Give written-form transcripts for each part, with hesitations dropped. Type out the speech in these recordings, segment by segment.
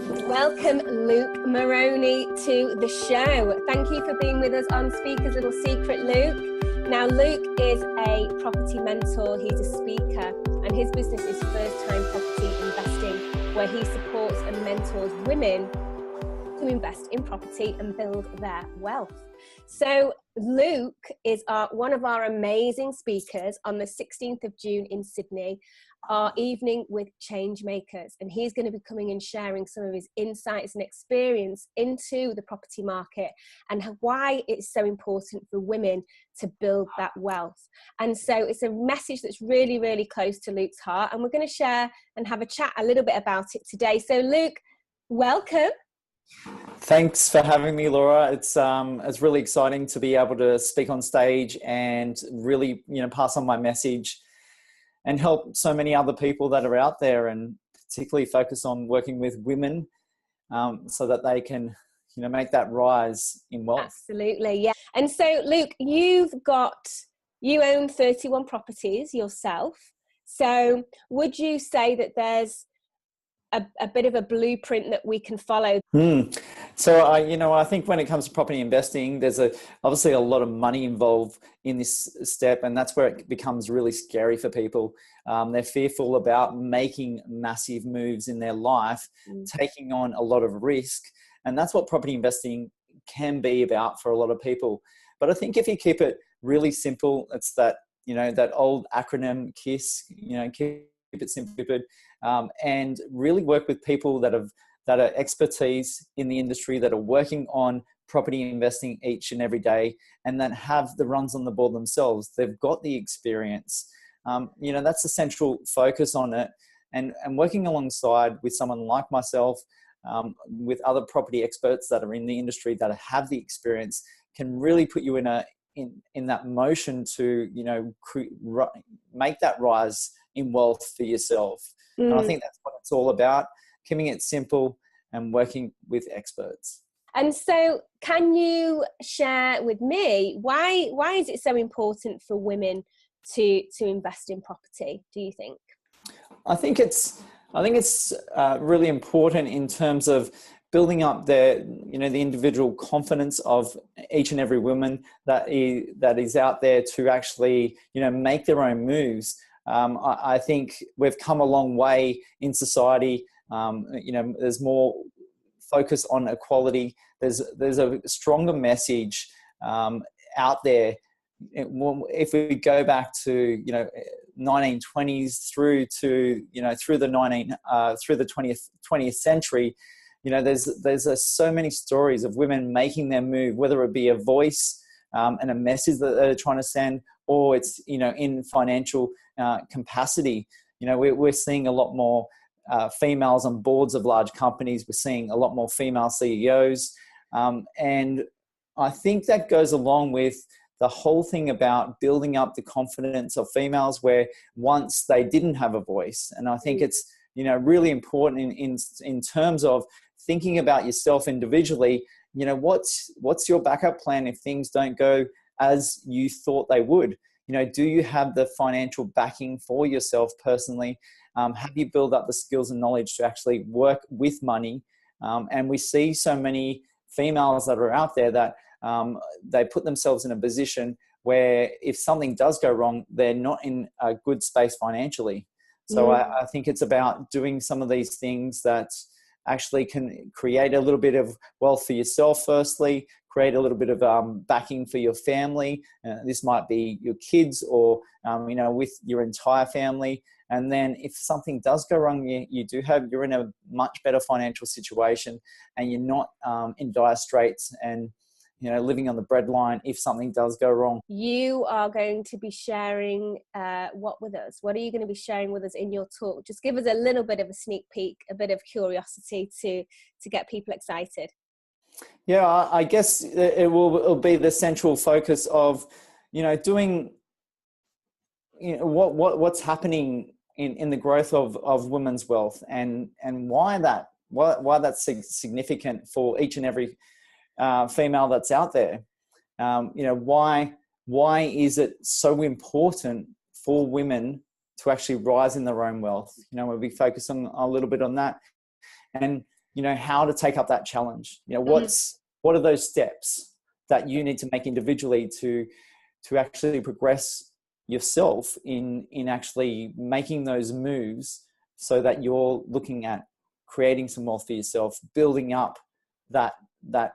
Welcome, Luke Moroney, to the show. Thank you for being with us on Speaker's Little Secret, Luke. Now, Luke is a property mentor. He's a speaker, and his business is first-time property investing, where he supports and mentors women to invest in property and build their wealth. So Luke is one of our amazing speakers on the 16th of June in Sydney, our evening with change makers, and he's going to be coming and sharing some of his insights and experience into the property market and why it's so important for women to build that wealth. And so it's a message that's really, really close to Luke's heart, and we're going to share and have a chat a little bit about it today. So Luke, welcome. Thanks for having me, Laura. It's really exciting to be able to speak on stage and really, pass on my message and help so many other people that are out there, and particularly focus on working with women so that they can, make that rise in wealth. Absolutely, yeah. And so, Luke, you own 31 properties yourself. So would you say that there's a bit of a blueprint that we can follow? So I think when it comes to property investing, there's obviously a lot of money involved in this step, and that's where it becomes really scary for people. They're fearful about making massive moves in their life, taking on a lot of risk, and that's what property investing can be about for a lot of people. But I think if you keep it really simple, it's that that old acronym KISS, keep it simple, and really work with people that are expertise in the industry, that are working on property investing each and every day, and that have the runs on the board themselves. They've got the experience. That's the central focus on it. And working alongside with someone like myself, with other property experts that are in the industry that have the experience, can really put you in that motion to make that rise in wealth for yourself. And I think that's what it's all about, keeping it simple and working with experts. And so can you share with me, why is it so important for women to invest in property, do you think? I think it's really important in terms of building up the individual confidence of each and every woman that is out there to actually, make their own moves. I think we've come a long way in society. There's more focus on equality. There's a stronger message out there. If we go back to 1920s through to through the 20th century, there's so many stories of women making their move, whether it be a voice and a message that they're trying to send, or it's in financial capacity. We're seeing a lot more females on boards of large companies. We're seeing a lot more female CEOs, and I think that goes along with the whole thing about building up the confidence of females, where once they didn't have a voice. And I think it's really important in terms of thinking about yourself individually. What's your backup plan if things don't go as you thought they would? Do you have the financial backing for yourself personally? Have you built up the skills and knowledge to actually work with money? And we see so many females that are out there that they put themselves in a position where if something does go wrong, they're not in a good space financially. So I think it's about doing some of these things that actually can create a little bit of wealth for yourself firstly, create a little bit of backing for your family. This might be your kids or, with your entire family. And then if something does go wrong, you're in a much better financial situation, and you're not in dire straits and, living on the breadline if something does go wrong. You are going to be sharing what with us? What are you going to be sharing with us in your talk? Just give us a little bit of a sneak peek, a bit of curiosity to get people excited. Yeah, I guess it'll be the central focus of, doing, what's happening in the growth of women's wealth, and why that's significant for each and every female that's out there. Why is it so important for women to actually rise in their own wealth? We'll be focusing a little bit on that. And you know, how to take up that challenge. You know, what are those steps that you need to make individually to actually progress yourself in actually making those moves, so that you're looking at creating some wealth for yourself, building up that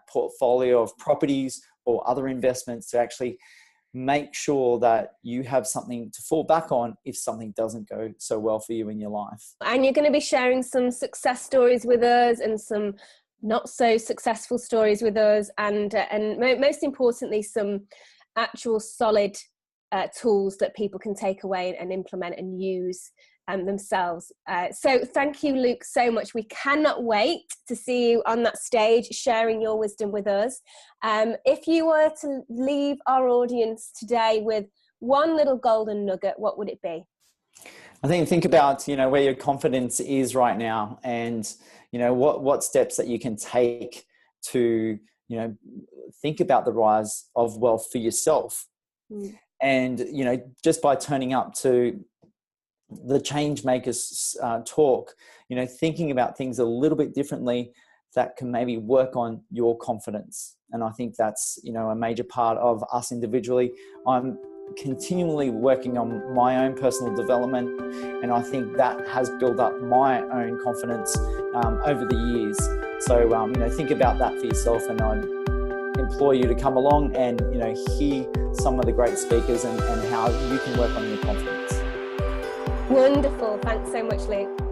portfolio of properties or other investments to actually make sure that you have something to fall back on if something doesn't go so well for you in your life. And you're going to be sharing some success stories with us and some not so successful stories with us, and most importantly, some actual solid tools that people can take away and implement and use themselves. So thank you, Luke, so much. We cannot wait to see you on that stage sharing your wisdom with us. If you were to leave our audience today with one little golden nugget, what would it be? I think about, you know, where your confidence is right now, and, you know, what steps that you can take to, you know, think about the rise of wealth for yourself. And, you know, just by turning up to the change makers talk, you know, thinking about things a little bit differently that can maybe work on your confidence. And I think that's, you know, a major part of us individually. I'm continually working on my own personal development, and I think that has built up my own confidence over the years. So, you know, think about that for yourself, and I implore you to come along and, you know, hear some of the great speakers and how you can work on your confidence. Wonderful. Thanks so much, Luke.